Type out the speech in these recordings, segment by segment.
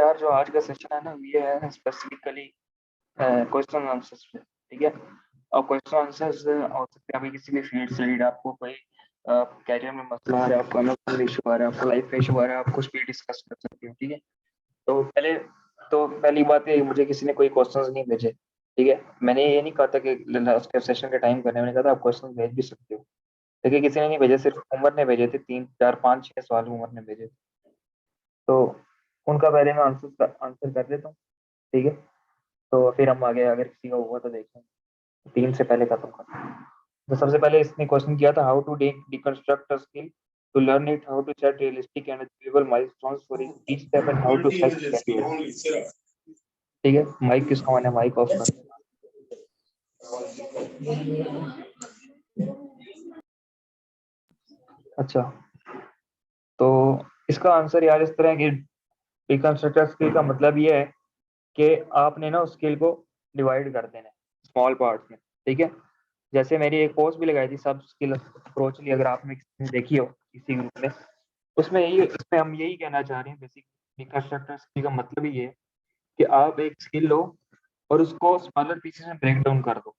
यार जो आज का सेशन है ना ये है स्पेसिफिकली क्वेश्चन आंसर्स पे। ठीक है। और क्वेश्चन आंसर्स हो सकते हैं अभी किसी भी फील्ड से रिलेटेड, आपको कोई कैरियर में मसला आ रहा है, आपको अनोखा इशू आ रहा है, आपको लाइफ का इशू आ रहा है, आप कुछ भी डिस्कस कर सकते हो। ठीक है। पहली बात है, मुझे किसी ने कोई क्वेश्चंस नहीं भेजे। ठीक है। मैंने ये नहीं कहा था कि लास्ट सेशन के टाइम करने, मैंने कहा था आप क्वेश्चन भेज भी सकते हो। लेकिन किसी ने नहीं भेजे, सिर्फ उमर ने भेजे थे, 3 4 5 6 सवाल उमर ने भेजे थे। तो उनका पहले मैं आंसर आंसर कर देता हूँ। ठीक है। तो फिर हम आगे अगर किसी का हुआ तो देखेंगे। 3 से पहले खत्म कर। तो सबसे पहले इसने क्वेश्चन किया था, how to deconstruct a skill to learn it, how to set realistic and achievable milestones for each step and how to self check. ठीक है। माइक किसका ऑन है? माइक ऑफ कर। अच्छा। तो इसका आंसर यार इस तरह है कि डिकंस्ट्रक्ट स्किल का मतलब ये है कि आपने ना उस स्किल को डिवाइड कर देना है स्मॉल पार्ट्स में। ठीक है। जैसे मेरी एक पोस्ट भी लगाई थी सब स्किल अप्रोचली, अगर आपने किसी ने देखी हो किसी ग्रुप में, इसमें हम यही कहना चाह रहे हैं बेसिक डिकंस्ट्रक्टर स्किल का मतलब ही ये है कि आप एक स्किल लो और उसको स्मॉलर पीसेस में ब्रेक डाउन कर दो।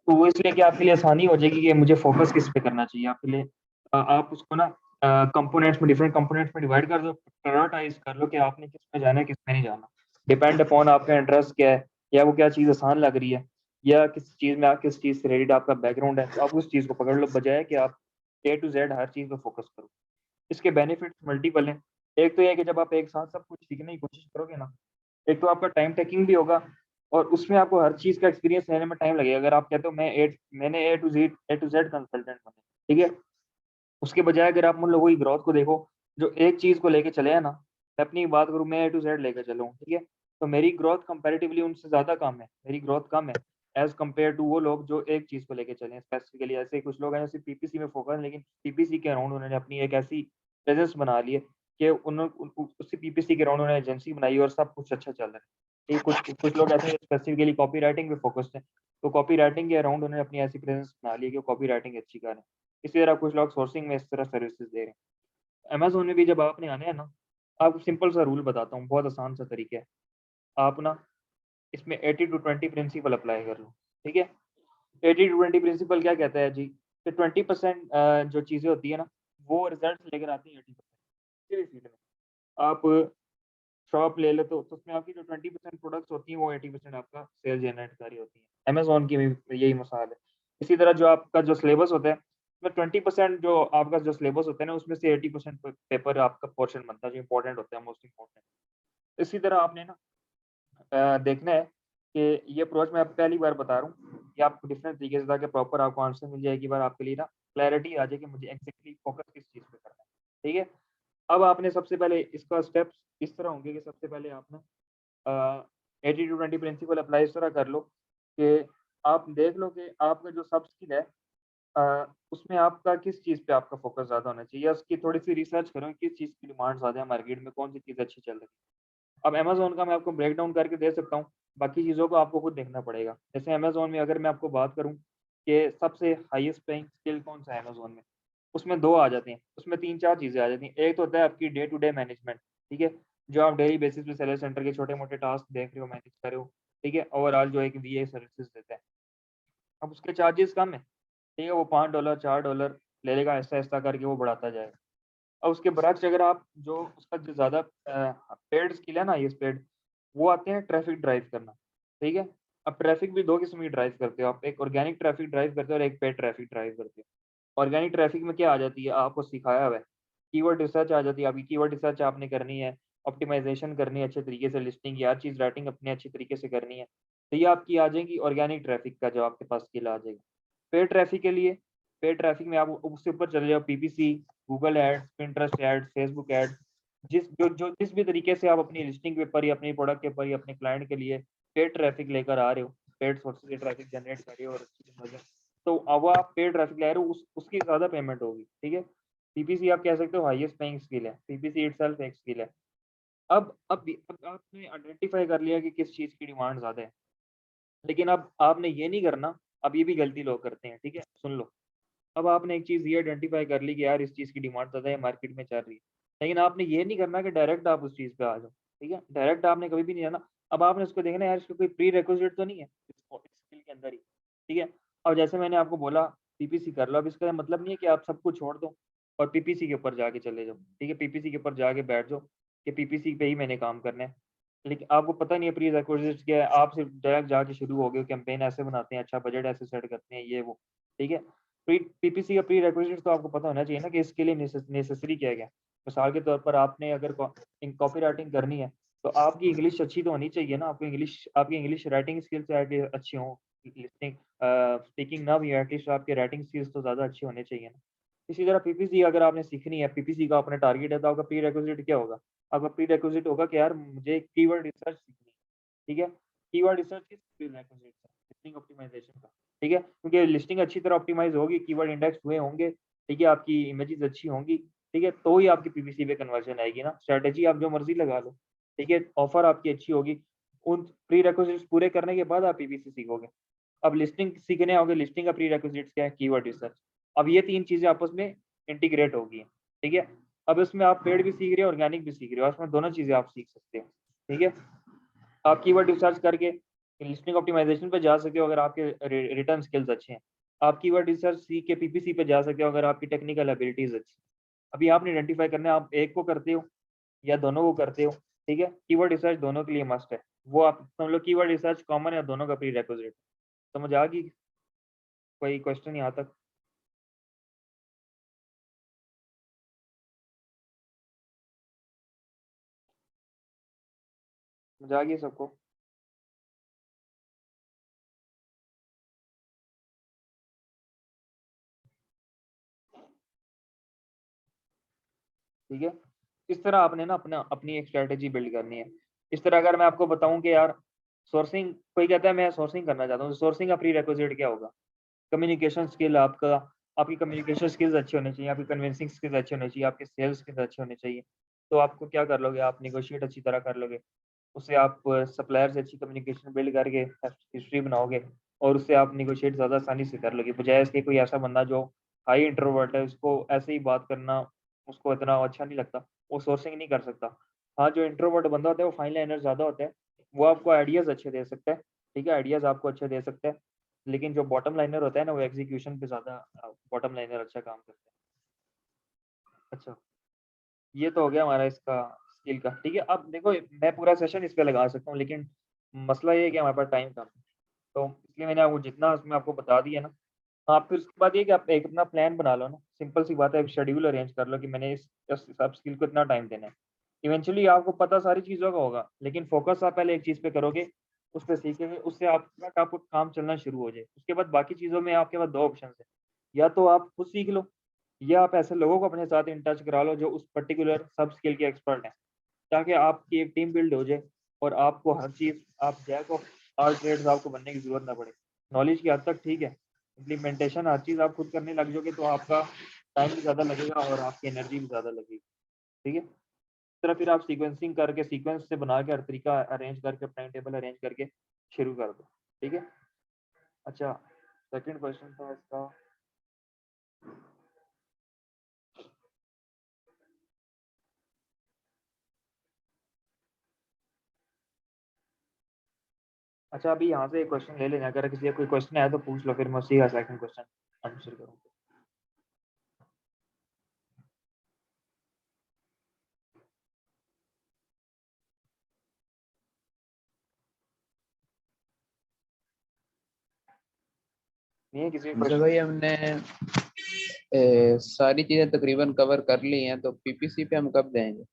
तो वो इसलिए कि आपके लिए आसानी हो जाएगी कि मुझे फोकस किस पे करना चाहिए। आपके लिए आप उसको ना कंपोनेंट्स में, डिफरेंट कंपोनेंट्स में डिवाइड कर दो, प्रायोरिटाइज कर लो कि आपने किस में जाना है, किस में नहीं जाना। डिपेंड अपॉन आपका इंटरेस्ट क्या है, या वो क्या चीज़ आसान लग रही है, या किस चीज़ में आप किस चीज़ से रिलेटेड आपका बैकग्राउंड है, तो आप उस चीज़ को पकड़ लो, बजाय कि आप ए टू जेड हर चीज़ पे फोकस करो। इसके बेनिफिट्स मल्टीपल हैं। एक तो ये है कि जब आप एक साथ सब कुछ सीखने की कोशिश करोगे ना, एक तो आपका टाइम टेकिंग भी होगा, और उसमें आपको हर चीज़ का एक्सपीरियंस लेने में टाइम लगेगा। अगर आप कहते हो मैंने ए टू जेड कंसल्टेंट बना, ठीक है, उसके बजाय अगर आप उन लोगों की ग्रोथ को देखो जो एक चीज़ को लेके चले हैं ना, मैं अपनी बात करूँ, मैं ए टू जेड लेकर चला हूँ, ठीक है, तो मेरी ग्रोथ कंपैरेटिवली उनसे ज़्यादा कम है, मेरी ग्रोथ कम है एज़ कम्पेयर टू वो लोग जो एक चीज़ को लेके चले हैं स्पेसिफिकली। ऐसे कुछ लोग हैं जो सिर्फ पीपीसी में फोकस है, लेकिन पीपीसी के अराउंड उन्होंने अपनी एक ऐसी प्रेज़ेंस बना ली है कि उसी पीपीसी के अराउंड उन्होंने एजेंसी बनाई और सब कुछ अच्छा चल रहा है। ये कुछ कुछ लोग ऐसे स्पेसिफिकली कॉपी राइटिंग पे फोकस्ड हैं, तो कॉपी राइटिंग के अराउंड उन्होंने अपनी ऐसी प्रेज़ेंस बना ली है कि वो कॉपी राइटिंग अच्छी कर रहे हैं। इसी तरह कुछ लोग सोर्सिंग में इस तरह सर्विसेज दे रहे हैं। अमेज़न में भी जब आपने आना है ना, आपको सिंपल सा रूल बताता हूँ, बहुत आसान सा तरीका है। आप ना इसमें 80 टू 20 प्रिंसिपल अप्लाई कर लो, ठीक है? 80 टू 20 प्रिंसिपल क्या कहता है जी, कि 20% जो चीज़ें होती है ना, वो रिज़ल्ट्स लेकर आती हैं 80% किसी भी फील्ड में। आप शॉप ले लो तो उसमें आपकी जो 20% प्रोडक्ट्स होती हैं, वो 80% आपका सेल जनरेट कर रही होती हैं। अमेज़न की भी यही मिसाल है। इसी तरह जो आपका जो सिलेबस होता है, उसमें 20% जो आपका जो सिलेबस होता है ना, उसमें से 80% पेपर आपका पोर्शन बनता है, जो इम्पोर्टेंट होता है, मोस्ट इम्पोर्टेंट। इसी तरह आपने ना देखना है कि ये अप्रोच मैं आपको पहली बार बता रहा हूँ, ये आपको डिफरेंट तरीके से, ताकि प्रॉपर आपको आंसर मिल जाए, एक ही बार आपके लिए ना क्लैरिटी आ जाए कि मुझे एग्ज़ैक्टली फोकस किस चीज़ पे करना है। ठीक है? अब आपने सबसे पहले इसका स्टेप्स इस तरह होंगे कि सबसे पहले आप ना 80 टू 20 प्रिंसिपल अप्लाई इस तरह कर लो कि आप देख लो कि आपका जो सब स्किल है उसमें आपका किस चीज़ पे आपका फ़ोकस ज़्यादा होना चाहिए, या उसकी थोड़ी-सी रिसर्च करो किस चीज़ की डिमांड ज़्यादा है मार्केट में, कौन-सी चीज़ अच्छी चल रही है। अब अमेज़न का मैं आपको ब्रेक डाउन करके दे सकता हूँ, बाकी चीज़ों को आपको खुद देखना पड़ेगा। जैसे अमेज़न में अगर मैं आपको बात करूँ कि सबसे हाईएस्ट पेइंग स्किल कौन-सा है अमेज़न में, उसमें 2 आ जाते हैं, उसमें 3-4 चीज़ें आ जाती हैं। एक तो होता है आपकी डे टू डे मैनेजमेंट, ठीक है? जो आप डेली बेसिस पे सेलर सेंटर के छोटे-मोटे टास्क देख रहे हो, मैनेज कर रहे हो, ठीक है? ओवरऑल जो एक वीए सर्विसेज़ देता है। अब उसके चार्जेज़ कम है, ठीक है? वो $5 $4 ले लेगा, ऐसा-ऐसा करके वो बढ़ाता जाएगा। और उसके बरअक्स अगर आप जो उसका जो ज़्यादा पेड स्किल है ना, ये पेड, वो आते हैं ट्रैफ़िक ड्राइव करना, ठीक है? अब ट्रैफ़िक भी 2 किस्म की ड्राइव करते हो आप, एक ऑर्गेनिक ट्रैफ़िक ड्राइव करते हो और एक पेड ट्रैफ़िक ड्राइव करते हो। ऑर्गेनिक ट्रैफ़िक में क्या आ जाती है, आपको सिखाया हुआ है, कीवर्ड रिसर्च आ जाती है, आपकी कीवर्ड रिसर्च आपने करनी है, ऑप्टिमाइज़ेशन करनी है अच्छे तरीके से, लिस्टिंग की हर चीज़ राइटिंग अपने अच्छे तरीके से करनी है। तो ये आपकी आ जाएगी ऑर्गेनिक ट्रैफ़िक का जो आपके पास स्किल आ जाएगा। पेड ट्रैफ़िक के लिए, पेड ट्रैफ़िक में आप उससे ऊपर चले जाओ, PPC, Google ads, Pinterest ads, Facebook ads, जिस भी तरीके से आप अपनी लिस्टिंग के ऊपर या अपने प्रोडक्ट के ऊपर या अपने क्लाइंट के लिए पेड ट्रैफ़िक लेकर आ रहे हो, पेड सोर्स से ट्रैफ़िक जनरेट कर रहे हो और अच्छी मदद, तो अब आप पेड ट्रैफ़िक ले रहे हो, उसकी ज़्यादा पेमेंट होगी, ठीक है? पीपीसी आप कह सकते हो हाईएस्ट पेइंग स्किल है, पीपीसी इटसेल्फ एक स्किल है। अब आपने आइडेंटिफ़ाई कर लिया कि किस चीज़ की डिमांड ज़्यादा है, लेकिन अब आपने ये नहीं करना, अब ये भी गलती लोग करते हैं, ठीक है? सुन लो, अब आपने एक चीज़ ये आइडेंटिफ़ाई कर ली कि यार इस चीज़ की डिमांड ज़्यादा है, मार्केट में चल रही है। लेकिन आपने ये नहीं करना कि डायरेक्ट आप उस चीज़ पे आ जाओ। ठीक है, डायरेक्ट आपने कभी भी नहीं जाना। अब आपने उसको देखना यार, इसका कोई प्री रिक्विजिट तो नहीं है इस स्किल के अंदर ही, ठीक है। और जैसे मैंने आपको बोला पीपीसी कर लो, अब इसका मतलब नहीं है कि आप सब कुछ छोड़ दो और पीपीसी के ऊपर जाके चले जाओ, ठीक है, पीपीसी के ऊपर जाके बैठ जाओ कि पीपीसी पे ही मैंने काम करना है। लेकिन आपको पता नहीं है प्री रिक्विजिट क्या है, आप सिर्फ डायरेक्ट जाके शुरू हो गए, कैंपेन ऐसे बनाते हैं, अच्छा बजट ऐसे सेट करते हैं, ये वो, ठीक है। पीपीसी का प्री रिक्विजिट तो आपको पता होना चाहिए ना कि इसके लिए नेसेसरी क्या है। मिसाल के तौर पर आपने अगर कॉपी राइटिंग करनी है तो आपकी इंग्लिश अच्छी तो होनी चाहिए ना, आपकी इंग्लिश राइटिंग स्किल्स अच्छी हों, लिसनिंग स्पीकिंग ना भी, एटलीस्ट आपके राइटिंग स्किल्स तो ज़्यादा अच्छे होने चाहिए ना। इसी तरह पीपीसी अगर आपने सीखनी है, पीपीसी का अपना टारगेट है, तो आपका प्री रिक्विजिट क्या होगा? आपका प्री रिक्विजिट होगा कि यार मुझे कीवर्ड रिसर्च सीखनी है, ठीक है? कीवर्ड रिसर्च किस प्री रिक्विजिट है? लिस्टिंग ऑप्टिमाइजेशन का, ठीक है? क्योंकि लिस्टिंग अच्छी तरह ऑप्टिमाइज़ होगी, कीवर्ड इंडेक्स हुए होंगे, ठीक है? आपकी इमेजेस अच्छी होंगी, ठीक है? तो ही आपकी पीपीसी पे कन्वर्जन आएगी ना। स्ट्रैटेजी आप जो मर्ज़ी लगा लो, ठीक है? ऑफर आपकी अच्छी होगी, उन प्री रिक्विजिट्स पूरे करने के बाद आप पीपीसी सीखोगे। अब लिस्टिंग सीखने आओगे, लिस्टिंग का प्री रिक्विजिट्स क्या है? Keyword research. अब ये 3 चीज़ें आपस में इंटीग्रेट होगी, ठीक है? अब इसमें आप पेड भी सीख रहे हो, ऑर्गेनिक भी सीख रहे हो, इसमें दोनों चीज़ें आप सीख सकते हो, ठीक है? आप कीवर्ड रिसर्च करके लिस्टिंग ऑप्टिमाइजेशन पे जा सकते हो अगर आपके रिटर्न स्किल्स अच्छे हैं। आप कीवर्ड रिसर्च सीख के पीपीसी पे जा सकते हो अगर आपकी टेक्निकल एबिलिटीज़ अच्छी हैं। अभी आपने आइडेंटिफाई करना है आप एक को करते हो या दोनों को करते हो, ठीक है? कीवर्ड रिसर्च दोनों के लिए मस्ट है। वो आप समझ लो कीवर्ड रिसर्च कॉमन है दोनों का प्रीरेक्विजिट। समझ आ गई? कोई क्वेश्चन यहाँ तक? समझ आ गई सबको? ठीक है? इस तरह आपने ना अपनी एक स्ट्रैटेजी बिल्ड करनी है। इस तरह अगर मैं आपको बताऊँ कि यार सोर्सिंग, कोई कहता है मैं सोर्सिंग करना चाहता हूँ, तो सोर्सिंग का प्रीरेक्विजिट क्या होगा? कम्युनिकेशन स्किल आपका, आपकी कम्युनिकेशन स्किल्स अच्छी होनी चाहिए, आपकी कन्विंसिंग स्किल्स अच्छी होनी चाहिए, आपके सेल्स स्किल्स अच्छे होने चाहिए। तो आपको क्या कर लोगे, आप नेगोशिएट अच्छी तरह कर लोगे। उससे आप सप्लायर से अच्छी कम्युनिकेशन बिल्ड करके हिस्ट्री बनाओगे और उससे आप नेगोशिएट ज़्यादा आसानी से कर लोगे। बजाय इसके कोई ऐसा बंदा जो हाई इंट्रोवर्ट है, उसको ऐसे ही बात करना उसको इतना अच्छा नहीं लगता, वो सोर्सिंग नहीं कर सकता। हाँ, जो इंट्रोवर्ट बंदा होता है वो फाइन लाइनर ज़्यादा होता है, वो आपको आइडियाज़ अच्छे दे सकता है, ठीक है? आइडियाज़ आपको अच्छे दे सकता है। लेकिन जो बॉटम लाइनर होता है ना, वो एग्जीक्यूशन पे ज़्यादा बॉटम लाइनर अच्छा काम करता है। अच्छा, ये तो हो गया हमारा इसका स्किल का, ठीक है? अब देखो मैं पूरा सेशन इस पे लगा सकता हूँ, लेकिन मसला ये है कि हमारे पास टाइम कम है। तो इसलिए मैंने आपको जितना उसमें आपको बता दिया ना, हाँ, फिर उसके बाद ये कि आप एक अपना प्लान बना लो ना, सिंपल सी बात है, एक शेड्यूल अरेंज कर लो कि मैंने इस सब स्किल को इतना टाइम देना है। इवेंचुअली आपको पता सारी चीज़ों का होगा, लेकिन फोकस आप पहले एक चीज़ पे करोगे, उस पे सीखेंगे, उससे आपका काम चलना शुरू हो जाए। उसके बाद बाकी चीज़ों में आपके पास 2 ऑप्शंस हैं, या तो आप खुद सीख लो या आप ऐसे लोगों को अपने साथ इन टच करा लो जो उस पर्टिकुलर सब स्किल के एक्सपर्ट हैं, ताकि आपकी एक टीम बिल्ड हो जाए और आपको हर चीज़, आप जैक ऑफ ऑल ट्रेड्स आपको बनने की ज़रूरत ना पड़े। नॉलेज की हद तक ठीक है, इम्प्लीमेंटेशन हर चीज़ आप खुद करने लग जाओगे तो आपका टाइम भी ज़्यादा लगेगा और आपकी एनर्जी भी ज़्यादा लगेगी, ठीक है? इस तरह फिर आप सीक्वेंसिंग करके सीक्वेंस से बना के हर तरीका अरेंज करके टाइम टेबल अरेंज करके शुरू कर दो, ठीक है? अच्छा, सेकंड क्वेश्चन था इसका। अच्छा, अभी यहाँ से एक क्वेश्चन ले लेना, अगर किसी का कोई क्वेश्चन आया तो पूछ लो, फिर मैं उसी का सेकंड क्वेश्चन आंसर करूँगा। नहीं है किसी का हमजा क्वेश्चन? भाई हमने सारी चीजें तकरीबन कवर कर ली हैं, तो पीपीसी पे हम कब जाएंगे?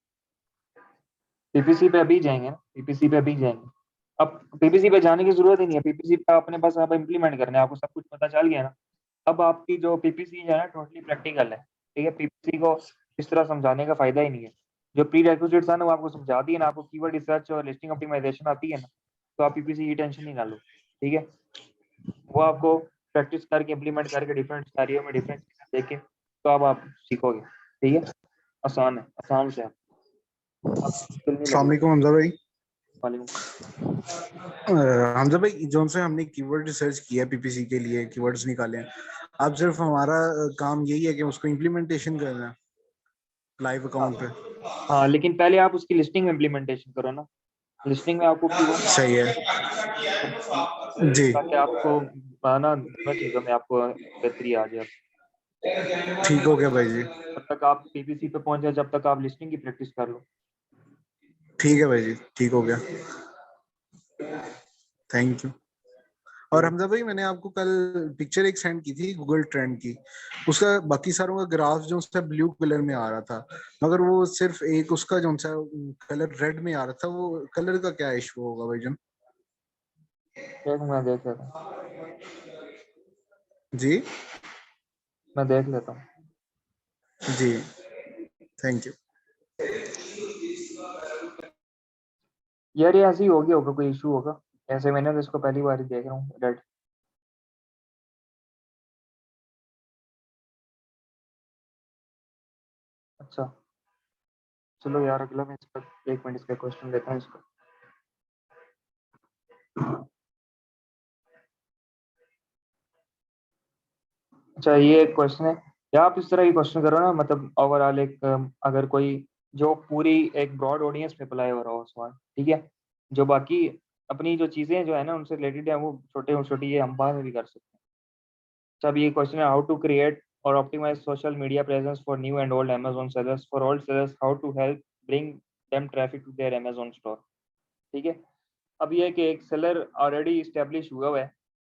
पीपीसी पे अभी जाएँगे ना, पीपीसी पे अभी जाएँगे। अब पीपीसी पे जाने की ज़रूरत ही नहीं है, पीपीसी पे आपने बस अब इम्प्लीमेंट करना है, आपको सब कुछ पता चल गया ना। अब आपकी जो पीपीसी है ना टोटली प्रैक्टिकल है, ठीक है? पीपीसी को इस तरह समझाने का फ़ायदा ही नहीं है। जो प्रीरेक्विजिट्स है ना वो आपको समझा दिए ना, आपको कीवर्ड रिसर्च और लिस्टिंग ऑप्टिमाइज़ेशन आती है ना, तो आप पीपीसी की टेंशन नहीं ना लो, ठीक है? वो आपको प्रैक्टिस करके इम्प्लीमेंट करके डिफरेंट सिनेरियो में डिफरेंट चीज़ें देख के तो अब आप सीखोगे, ठीक है? आसान है, आसान से है, आपको मुश्किल नहीं अस्सलाम लगेगी। वालेकुम हमजा भाई। वालेकुम। हमजा भाई, जो से हमने कीवर्ड रिसर्च किया पीपीसी के लिए, कीवर्ड्स निकाले हैं, अब सिर्फ हमारा काम यही है कि उसको इम्प्लीमेंटेशन करना है, लाइव हाँ अकाउंट पे। हाँ, लेकिन पहले आप उसकी लिस्टिंग में इम्प्लीमेंटेशन करो ना। लिस्टिंग में आपको कीवर्ड सही है जी, ताकि आपको ना दोनों चीज़ों में आपको बेहतरी आ जाए। ठीक हो गया भाई जी, तब तक आप पीपीसी पे पहुंच जाए, जब तक आप लिस्टिंग की प्रैक्टिस कर लो। ठीक है भाई जी, ठीक हो गया, थैंक यू। और ठीक है। हमजा भाई, मैंने आपको कल पिक्चर एक सेंड की थी गूगल ट्रेंड की, उसका बाकी सारों का ग्राफ जो सा ब्लू कलर में आ रहा था, मगर वो सिर्फ एक उसका जो सा कलर रेड में आ रहा था, वो कलर का क्या इशू होगा भाईजान? एक मैं देख लेता हूँ, जी मैं देख लेता हूँ। जी, थैंक यू। यार ये ऐसे ही हो गया होगा, कोई इशू होगा ऐसे। मैंने तो इसको पहली बार ही देख रहा हूँ रेड। अच्छा चलो यार, अगला मैं इसका 1 मिनट इसका क्वेश्चन लेता हूँ इसका। अच्छा ये एक क्वेश्चन है, या आप इस तरह की क्वेश्चन करो ना, मतलब ओवरऑल एक अगर कोई जो पूरी एक ब्रॉड ऑडियंस में अप्लाई हो रहा हो सवाल, ठीक है, जो बाकी अपनी जो चीजें जो है ना उनसे रिलेटेड है, वो छोटे और छोटी, ये हम बाद में भी कर सकते हैं। अच्छा अब ये क्वेश्चन है, हाउ टू क्रिएट और optimise social media presence for new and old Amazon sellers, for old sellers how to help bring them traffic to their Amazon store. ठीक है, अब ये है कि एक सेलर ऑलरेडी स्टेब्लिश हुआ है।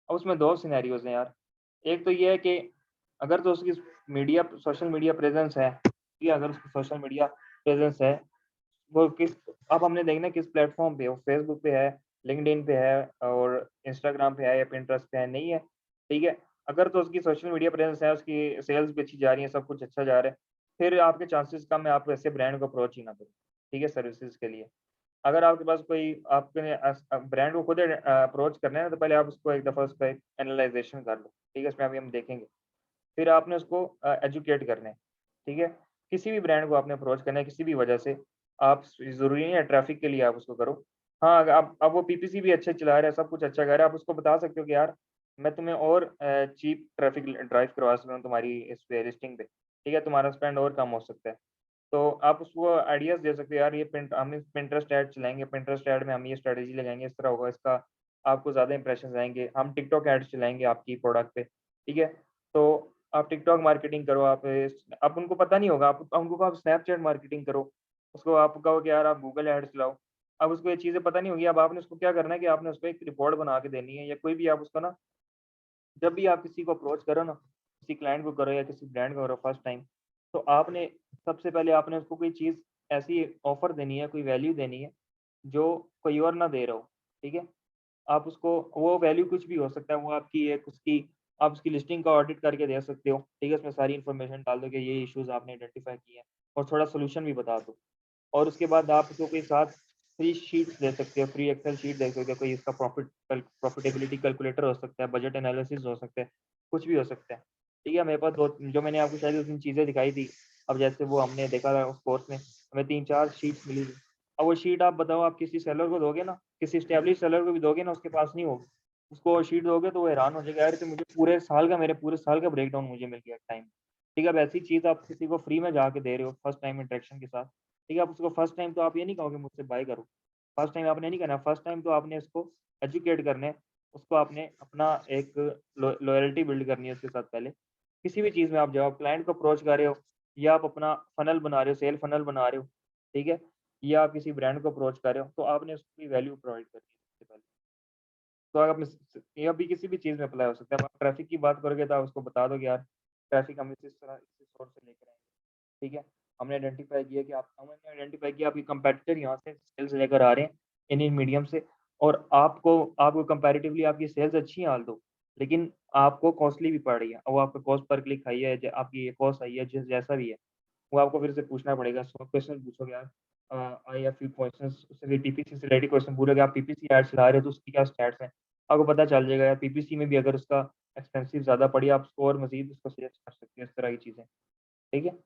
अब उसमें दो सिनेरियोज हैं यार। एक तो ये है कि अगर तो उसकी मीडिया सोशल मीडिया प्रेजेंस है, कि अगर उसकी सोशल मीडिया प्रेजेंस है, वो किस, अब हमने देखना है किस प्लेटफॉर्म पे है, वो फेसबुक पे है, लिंक्डइन पे है और इंस्टाग्राम पे है या पिंटरेस्ट पे है, नहीं है। ठीक है, अगर तो उसकी सोशल मीडिया प्रेजेंस है, उसकी सेल्स भी अच्छी जा रही है, सब कुछ अच्छा जा रहा है, फिर आपके चांसेस कम है आप ऐसे ब्रांड को अप्रोच ही ना करो। ठीक है, सर्विसेज के लिए। अगर आपके पास कोई आपने ब्रांड को खुद अप्रोच करना है ना, तो पहले आप उसको एक दफ़ा उसका एक एनालाइजेशन कर लो। ठीक है, इसमें अभी हम देखेंगे। फिर आपने उसको एजुकेट करना है। ठीक है, किसी भी ब्रांड को आपने अप्रोच करना है किसी भी वजह से, आप ज़रूरी नहीं है ट्रैफिक के लिए आप उसको करो। हाँ, अगर आप अब वो पीपीसी भी अच्छे चला रहा है, सब कुछ अच्छा कर रहा है, आप उसको बता सकते हो कि यार मैं तुम्हें और चीप ट्रैफिक ड्राइव करवा सकता हूँ तुम्हारी इस पे लिस्टिंग पे। ठीक है, तुम्हारा स्पेंड और कम हो सकता है। तो आप उसको आइडियाज़ दे सकते हो, यार ये पिंट हम इस पिंटरेस्ट ऐड चलाएँगे, पिंटरेस्ट ऐड में हम ये स्ट्रैटेजी लगाएँगे, इस तरह होगा इसका, आपको ज़्यादा इंप्रेशंस आएँगे। हम टिकटॉक ऐड्स चलाएँगे आपकी प्रोडक्ट पे, ठीक है? तो आप टिकटॉक मार्केटिंग करो, आप उनको पता नहीं होगा, आप उनको कहो आप स्नैपचैट मार्केटिंग करो, उसको आप कहो कि यार आप गूगल ऐड्स चलाओ। अब उसको ये चीज़ें पता नहीं होगी, अब आपने उसको क्या करना है कि आपने उसको एक रिपोर्ट बना के देनी है, या कोई भी आप उसको ना, जब भी आप किसी को अप्रोच करो ना, किसी क्लाइंट को करो या किसी ब्रांड को करो फर्स्ट टाइम, तो आपने सबसे पहले आपने उसको कोई चीज़ ऐसी ऑफ़र देनी है, कोई वैल्यू देनी है, जो कोई और ना दे रहा हो, ठीक है? आप उसको, वो वैल्यू कुछ भी हो सकता है, वो आपकी एक उसकी, आप उसकी लिस्टिंग का ऑडिट करके दे सकते हो, ठीक है? उसमें सारी इन्फॉर्मेशन डाल दो कि ये इश्यूज़ आपने आइडेंटिफ़ाई किए हैं और थोड़ा सॉल्यूशन भी बता दो। और उसके बाद आप उसको कोई साथ फ्री शीट्स दे सकते हो, फ्री एक्सेल शीट दे सकते हो, कोई इसका प्रॉफिटेबिलिटी कैलकुलेटर हो सकता है, बजट एनालिसिस हो सकता है, कुछ भी हो सकता है। ठीक है, मेरे पास 2 जो मैंने आपको शायद उस दिन चीज़ें दिखाई थी, अब जैसे वो हमने देखा था उस कोर्स में, हमें 3-4 शीट्स मिली थी। अब वो शीट आप बताओ, आप किसी सेलर को दोगे ना, किसी एस्टेब्लिश सेलर को भी दोगे ना, उसके पास नहीं होगी। उसको वो शीट दोगे तो वो हैरान हो जाएगा, यार ये तो मुझे पूरे साल का, मेरे पूरे साल का ब्रेकडाउन मुझे मिल गया टाइम। ठीक है, अब ऐसी चीज़ आप किसी को फ्री में जाके दे रहे हो फर्स्ट टाइम इंटरेक्शन के साथ। ठीक है, आप उसको फर्स्ट टाइम तो आप ये नहीं कहोगे मुझसे बाय करो। फर्स्ट टाइम आपने नहीं करना, फर्स्ट टाइम तो आपने उसको एजुकेट करना है, उसको आपने अपना एक लॉयल्टी बिल्ड करनी है उसके साथ पहले। किसी भी चीज़ में आप जाओ, क्लाइंट को अप्रोच कर रहे हो या आप अपना फनल बना रहे हो, सेल फनल बना रहे हो, ठीक है? या आप किसी ब्रांड को अप्रोच कर रहे हो, तो आपने उसकी वैल्यू प्रोवाइड करनी है सबसे पहले। तो अगर आप ये अभी किसी भी चीज़ में अप्लाई हो सकता है। अब आप ट्रैफिक की बात करोगे तो आप उसको बता दो कि यार ट्रैफिक हम इस तरह इस सोर्स से लेकर आएँगे। ठीक है? हमने आइडेंटिफ़ाई किया आपके कंपैटिटर यहाँ से सेल्स लेकर आ रहे हैं इन मीडियम से, और आपको आपको कंपैरेटिवली आपकी सेल्स अच्छी है ऑल्दो, लेकिन आपको कॉस्टली भी पड़ रही है। और वो आपका कॉस्ट पर क्लिक हाई है, ज आपकी ये कॉस्ट आई है, जैसा भी है, वो आपको फिर से पूछना पड़ेगा। 100 क्वेश्चन पूछोगे आप, आई हैव फ्यू क्वेश्चन्स, उससे फिर पीपीसी से रिलेटेड क्वेश्चन पूछोगे, आप पीपीसी ऐड चला रहे हो तो उसकी क्या स्टैट्स हैं, आपको पता चल जाएगा यार पीपीसी में भी अगर उसका एक्सपेंसिव ज़्यादा पड़ी, आप उसको और मज़ीद उसको सजेस्ट कर सकते हो, इस तरह की चीज़ें। ठीक है?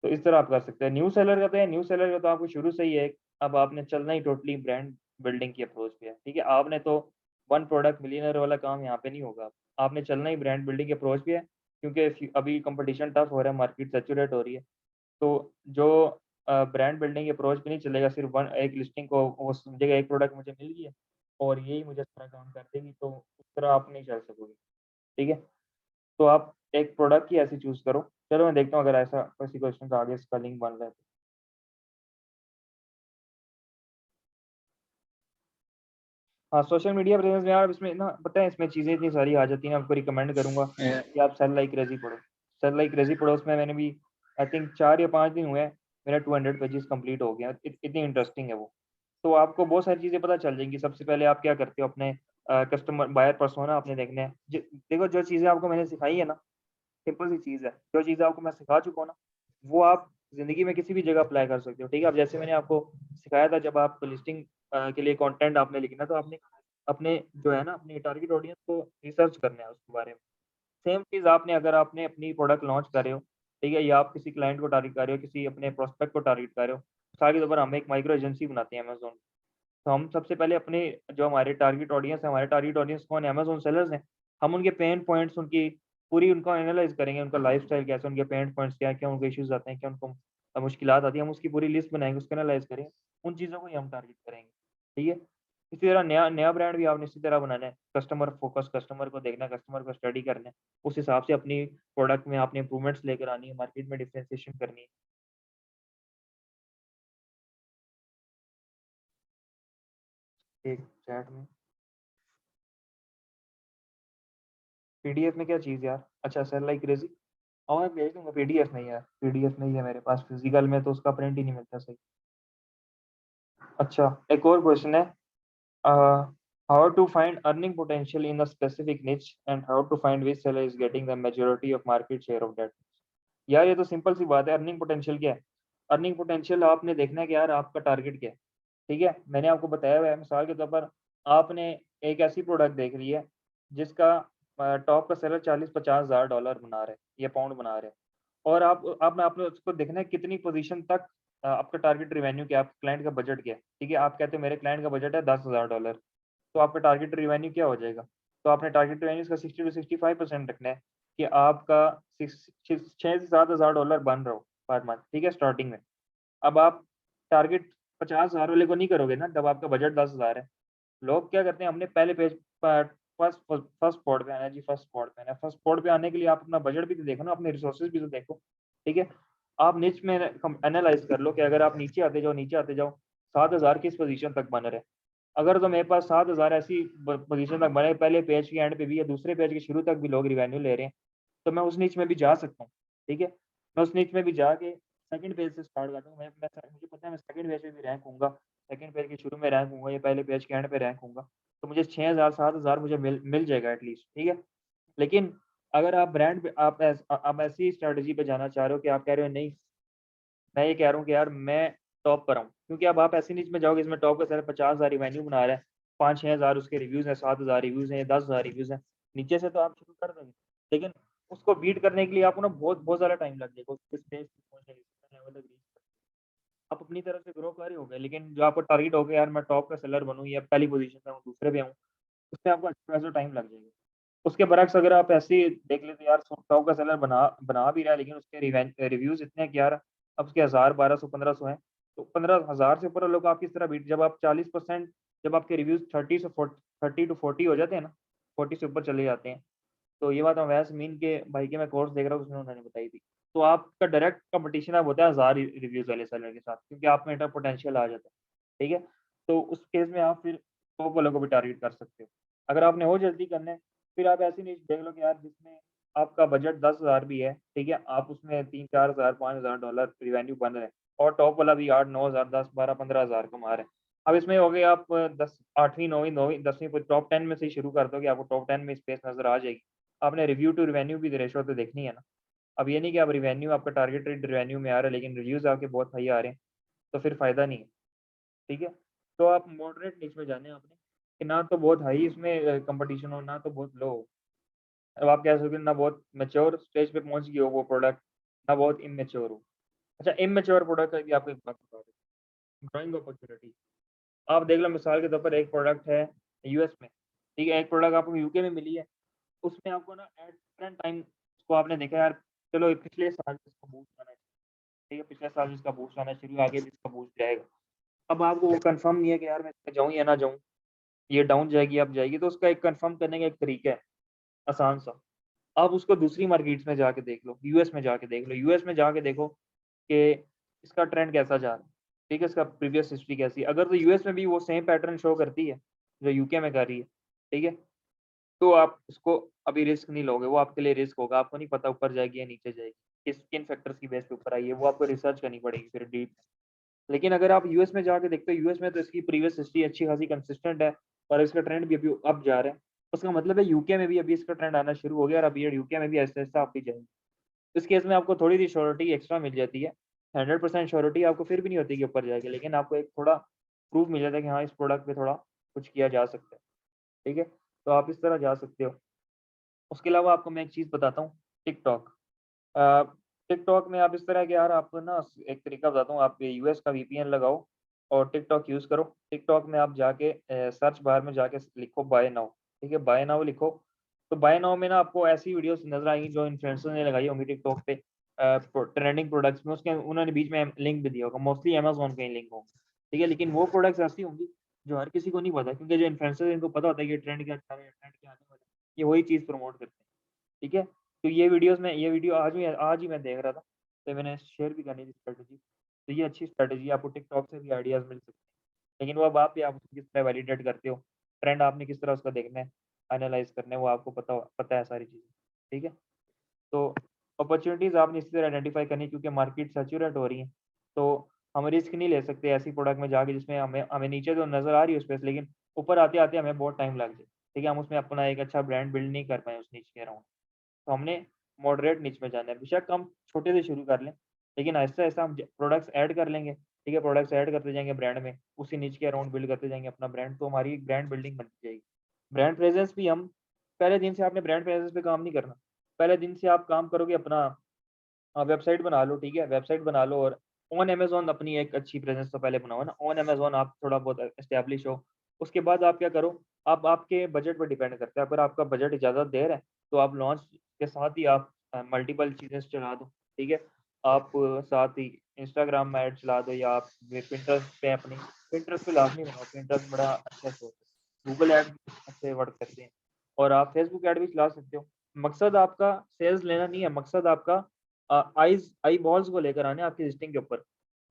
तो इस तरह आप कर सकते हैं। न्यू सेलर का तो है, न्यू सेलर का तो आपको शुरू से ही है, अब आपने चलना ही टोटली ब्रांड बिल्डिंग की अप्रोच पे है, ठीक है? आपने तो वन प्रोडक्ट मिलियनेयर वाला काम यहाँ पे नहीं होगा। आपने चलना ही ब्रांड बिल्डिंग की अप्रोच पे है, क्योंकि अभी कॉम्पिटिशन टफ हो रहा है, मार्केट सैचुरेट हो रही है। तो जो ब्रांड बिल्डिंग अप्रोच भी नहीं चलेगा, सिर्फ एक लिस्टिंग को वो समझेगा एक प्रोडक्ट मुझे मिल गया और यही मुझे सारा काम कर देगी, तो उस तरह आप नहीं चल सकोगे। ठीक है? तो आप एक प्रोडक्ट ही ऐसी चूज़ करो। चलो मैं देखता हूँ अगर ऐसा किसी क्वेश्चन का आगे इसका लिंक बन रहा है तो। हाँ, सोशल मीडिया प्रेज़ेंस में यार इसमें ना पता है इसमें चीज़ें इतनी सारी आ जाती हैं, मैं आपको रिकमेंड करूँगा कि आप सेल लाइक क्रेज़ी पढ़ो। सेल लाइक क्रेज़ी पढ़ो, उसमें मैंने भी आई थिंक 4 या 5 दिन हुए हैं, मेरा 200 पेजेज़ कंप्लीट हो गया। इतनी इंटरेस्टिंग है वो। तो आपको बहुत सारी चीज़ें पता चल जाएँगी। सबसे पहले आप क्या करते हो अपने कस्टमर बायर पर्सोना आपने देखना है। देखो जो चीज़ें आपको मैंने सिखाई है ना, सिंपल सी चीज़ है। जो चीज़ें आपको मैं सिखा चुका हूँ ना, वो आप ज़िंदगी में किसी भी जगह अप्लाई कर सकते हो। ठीक है? अब जैसे मैंने आपको सिखाया था जब आप लिस्टिंग के लिए कंटेंट आपने लिखना तो आपने अपने जो है ना अपनी टारगेट ऑडियंस को रिसर्च करना है उसके बारे में। सेम चीज़ आपने अगर आपने अपनी प्रोडक्ट लॉन्च कर रहे हो, ठीक है? या आप किसी क्लाइंट को टारगेट कर रहे हो, किसी अपने प्रोस्पेक्ट को टारगेट कर रहे हो। मिसाल के तौर पर हम एक माइक्रो एजेंसी बनाते हैं अमेज़न, तो हम सबसे पहले अपने जो हमारे टारगेट ऑडियंस है, हमारे टारगेट ऑडियंस कौन है? अमेज़न सेलर्स हैं। हम उनके पेन पॉइंट्स उनकी पूरी उनको एनालाइज़ करेंगे, उनका लाइफ़स्टाइल कैसा है, उनके पेन पॉइंट्स क्या है, क्या उनको इश्यूज़ आते हैं, क्या उनको मुश्किलात आती हैं, हम उसकी पूरी लिस्ट बनाएँगे, उसको एनालाइज़ करेंगे। उन चीज़ों को ही हम टारगेट करेंगे, ठीक है? इसी तरह नया नया ब्रांड भी आपने इसी तरह बनाना है, कस्टमर फ़ोकस, कस्टमर को देखना है, कस्टमर को स्टडी करना है। उस हिसाब से अपनी प्रोडक्ट में आपने इम्प्रूवमेंट्स लेकर आनी है, मार्केट में डिफरेंशिएशन करनी है। एक चैट में पीडीएफ में क्या चीज़ यार? अच्छा सेल लाइक क्रेज़ी। हाँ, मैं भेज दूँगा, पीडीएफ नहीं है, पीडीएफ नहीं है मेरे पास, फिज़िकल में तो उसका प्रिंट ही नहीं मिलता सही। अच्छा, एक और क्वेश्चन है uh, how to find earning potential in a specific niche and how to find which seller is getting the majority of market share of that. यार ये तो सिंपल सी बात है, अर्निंग पोटेंशियल क्या है? अर्निंग पोटेंशियल आपने देखना है कि यार आपका टारगेट क्या है, ठीक है? मैंने आपको बताया हुआ है मिसाल के तौर पर आपने एक ऐसी प्रोडक्ट देख ली है जिसका टॉप का सेलर 40-50 हज़ार डॉलर बना रहा है या पाउंड बना रहा है और आपने उसको देखना है कितनी पोज़ीशन तक आपका टारगेट रेवेन्यू क्या है, आपके क्लाइंट का बजट क्या है, ठीक है? आप कहते हो मेरे क्लाइंट का बजट है $10,000 तो आपका टारगेट रेवेन्यू क्या हो जाएगा? तो आपने टारगेट रेवेन्यू का 60 टू 65% रखना है कि आपका 6 से $7,000 बन रहा हो पर मंथ, ठीक है? स्टार्टिंग में। अब आप टारगेट 50,000 वाले को नहीं करोगे ना जब आपका बजट 10,000 है। लोग क्या करते हैं हमने पहले पेज पर फर्स्ट फर्स्ट स्पॉट पे आना है जी, फर्स्ट स्पॉट पे आना है। फर्स्ट स्पॉट पे आने के लिए आप अपना बजट भी तो देखो ना, अपने रिसोर्सेज़ भी तो देखो, ठीक है? आप निच में कम एनालाइज़ कर लो कि अगर आप नीचे आते जाओ, 7,000 किस पोज़ीशन तक बन रहे हैं। अगर तो मेरे पास 7,000 ऐसी ब पोज़ीशन तक बने, पहले पेज के एंड पे भी या दूसरे पेज के शुरू तक भी लोग रिवेन्यू ले रहे हैं, तो मैं उस निच में भी जा सकता हूँ, ठीक है? मैं उस निच में भी जाके सेकंड पेज से स्टार्ट करता हूँ। मुझे पता है मैं सेकंड पेज पे भी रैंक होऊँगा, सेकंड पेज के शुरू में रैंक होऊँगा या पहले पेज के एंड पे रैंक होऊँगा। तो मुझे 6,000 7,000 मुझे मिल जाएगा एटलीस्ट, ठीक है? लेकिन अगर आप ब्रांड पे आप ऐसी स्ट्रैटेजी पे जाना चाह रहे हो कि आप कह रहे हो नहीं, मैं ये कह रहा हूँ कि यार मैं टॉप पर आऊँ, क्योंकि अब आप ऐसी निच में जाओगे इसमें टॉप का सेलर 50,000 रिवेन्यू बना रहा है, 5-6 हज़ार उसके रिव्यूज़ हैं, 7,000 रिव्यूज़ हैं या 10,000 रिव्यूज़ हैं। नीचे से तो आप शुरू कर दोगे, लेकिन उसको बीट करने के लिए आपको ना बहुत बहुत ज़्यादा टाइम लग जाएगा, उस स्टेज तक पहुँचने के लिए, लेवल तक रीच आप अपनी तरफ से ग्रो कर रहे होगे, लेकिन जो आपका टारगेट हो गया यार मैं टॉप का सेलर बनूँ या पहली पोज़ीशन पे हूँ, दूसरे पे हूँ, उसमें आपको अच्छा खासा टाइम लग जाएगा। उसके बरअक्स अगर आप ऐसे ही देख लेते यार टॉप का सेलर बना बना भी रहा है लेकिन उसके रिव्यूज़ इतने हैं कि यार अब उसके 1000, 1200, 1500 हैं, तो 15,000 से ऊपर लोग आप किस तरह बीट जब आप 40% जब आपके रिव्यूज़ 30 टू 40 हो जाते हैं ना, 40 से ऊपर चले जाते हैं, तो ये बात अवैस मीन के भाई के मैं कोर्स देख रहा हूँ उसमें उन्होंने बताई थी। तो आपका डायरेक्ट कॉम्पिटिशन अब होता है 1000 रिव्यूज़ वाले सेलर के साथ क्योंकि आप में इतना पोटेंशियल आ जाता है, ठीक है? तो उस केस में आप फिर टॉप वालों को भी टारगेट कर सकते हो। अगर आपने और जल्दी करना है, फिर आप ऐसी निche देख लो कि यार जिसमें आपका बजट 10,000 भी है, ठीक है? आप उसमें 3-4,000 $5,000 रिवेन्यू बन रहे हैं और टॉप वाला भी 8-9,000 10-12-15,000 कमा रहा है। अब इसमें हो गए आप 10 8वीं 9वीं 10वीं टॉप 10 में से ही शुरू कर दोगे, आपको टॉप 10 में स्पेस नज़र आ जाएगी। आपने रिव्यू टू रेवेन्यू भी रेशो तो देखनी है ना। अब ये नहीं कि आप रेवेन्यू आपका टारगेटेड रेवेन्यू में आ रहा है लेकिन रिव्यूज़ आपके बहुत हाई आ रहे हैं, तो फिर फ़ायदा नहीं है, ठीक है? तो आप मॉडरेट निच में जाना है आपने, कि ना तो बहुत हाई इसमें कॉम्पिटिशन हो, ना तो बहुत लो हो। अब आप कह सकते हो ना बहुत मैच्योर स्टेज पे पहुँच गई हो वो प्रोडक्ट, ना बहुत इमैच्योर हो। अच्छा इमैच्योर प्रोडक्ट का भी आपको एक बात बता दें, ग्रोइंग अपॉर्च्युनिटी। आप देख लो मिसाल के तौर पर एक प्रोडक्ट है यूएस में, ठीक है? एक प्रोडक्ट आपको यूके में मिली है, उसमें आपको ना एट करंट टाइम उसको आपने देखा यार चलो पिछले साल इसको बूस्ट करना है, ठीक है, पिछले साल जिसका बूस्ट आना शुरू हुआ, आगे भी इसका बूस्ट जाएगा। अब आपको वो कंफर्म नहीं है कि यार मैं इसमें जाऊँ या ना जाऊँ, ये डाउन जाएगी, अप जाएगी, तो उसका एक कंफर्म करने का एक तरीका है, आसान सा। आप उसको दूसरी मार्केट्स में जाके देख लो, यूएस में जाके देख लो, यूएस में जाके देखो कि इसका ट्रेंड कैसा जा रहा है, ठीक है, इसका प्रीवियस हिस्ट्री कैसी है। अगर तो यूएस में भी वो सेम पैटर्न शो करती है जो यूके में कर रही है, ठीक है, तो आप उसको अभी रिस्क नहीं लोगे, वो आपके लिए रिस्क होगा। आपको नहीं पता ऊपर जाएगी या नीचे जाएगी, किन फैक्टर्स की बेस पे ऊपर आई है, वो आपको रिसर्च करनी पड़ेगी फिर डीप। लेकिन अगर आप यूएस में जाके देखते हो, यूएस में तो इसकी प्रीवियस हिस्ट्री अच्छी खासी कंसिस्टेंट है और इसका ट्रेंड भी अभी अप जा रहा है। उसका मतलब है यूके में भी अभी इसका ट्रेंड आना शुरू हो गया और अभी यूके में भी आहिस्ता-आहिस्ता अप ही जाएगी। इस केस में आपको थोड़ी-सी श्योरिटी एक्स्ट्रा मिल जाती है। 100% श्योरिटी आपको फिर भी नहीं होती कि ऊपर जाएगी, लेकिन आपको एक थोड़ा प्रूफ मिल जाता है कि हाँ, इस प्रोडक्ट पे थोड़ा कुछ किया जा सकता है, ठीक है? तो आप इस तरह जा सकते हो। उसके अलावा आपको मैं एक चीज़ बताता हूँ, टिकटॉक। अ, टिकटॉक में आप इस तरह के यार आपको ना एक तरीका बताता हूँ, आप यूएस का वीपीएन लगाओ और टिकटॉक यूज़ करो। टिकटॉक में आप जाके सर्च बार में जाके लिखो बाय नाउ, ठीक है? बाय नाउ लिखो, तो बाय नाउ में ना आपको ऐसी वीडियोज़ नज़र आएँगी जो इन्फ्लुएंसर ने लगाई होंगी टिकटॉक पे ट्रेंडिंग प्रोडक्ट्स में, उसके उन्होंने बीच में लिंक भी दिया होगा, मोस्टली अमेज़न के ही लिंक होंगे, ठीक है? लेकिन वो प्रोडक्ट्स ऐसी होंगी जो हर किसी को नहीं पता, क्योंकि जो इन्फ्लुएंसर है इनको पता होता है कि ट्रेंड क्या चल रहा है, ट्रेंड क्या आने वाला है, ये वही चीज़ प्रमोट करते हैं, ठीक है? तो ये वीडियो आज ही मैं देख रहा था, तो मैंने शेयर भी करनी थी स्ट्रैटेजी। तो ये अच्छी स्ट्रैटेजी है, आपको टिकटॉक से भी आइडियाज़ मिल सकते हैं। लेकिन वो अब आप ही आप उसको किस तरह वैलिडेट करते हो, ट्रेंड आपने किस तरह उसका देखना है, एनालाइज़ करना है, वो आपको पता है सारी चीज़ें, ठीक है? तो अपॉर्च्युनिटीज़ आपने इसी तरह आइडेंटिफ़ाई करनी है, क्योंकि मार्केट सैचुरेट हो रही है, तो हम रिस्क नहीं ले सकते ऐसी प्रोडक्ट में जाके जिसमें हमें हमें नीचे तो नज़र आ रही है उस पे, लेकिन ऊपर आते-आते हमें बहुत टाइम लग जाए, ठीक है? हम उसमें अपना एक अच्छा ब्रांड बिल्ड नहीं कर पाएँ उस निche के अराउंड। तो हमने मॉडरेट निच में जाना है। बेशक हम छोटे से शुरू कर लें, लेकिन आहिस्ता-आहिस्ता हम ज प्रोडक्ट्स ऐड कर लेंगे, ठीक है? प्रोडक्ट्स ऐड करते जाएँगे ब्रांड में, उसी निच के अराउंड बिल्ड करते जाएँगे अपना ब्रांड, तो हमारी ब्रांड बिल्डिंग बनती जाएगी। ब्रांड प्रेज़ेंस भी हम पहले दिन से आपने ब्रांड प्रेज़ेंस पे काम नहीं करना। पहले दिन से आप काम करोगे अपना वेबसाइट बना लो, ठीक है? वेबसाइट बना लो और ऑन अमेज़न अपनी एक अच्छी प्रेज़ेंस तो पहले बनाओ ना, ऑन अमेज़न आप थोड़ा बहुत एस्टेब्लिश हो। उसके बाद आप क्या करो, आप आपके बजट पर डिपेंड करता है, अगर आपका बजट इजाज़त दे रहा है, तो आप लॉन्च के साथ ही आप मल्टीपल चीज़ें चला दो, ठीक है? आप साथ ही इंस्टाग्राम में ऐड चला दो या आप पिंटरेस्ट पे अपनी पिंटरेस्ट पे लाज़मी बनाओ, पिंटरेस्ट बड़ा अच्छा सोर्स है। गूगल ऐड अच्छे वर्क करते हैं और आप फेसबुक ऐड भी चला सकते हो। मकसद आपका सेल्स लेना नहीं है, मकसद आपका आई बॉल्स को लेकर आने हैं आपकी लिस्टिंग के ऊपर,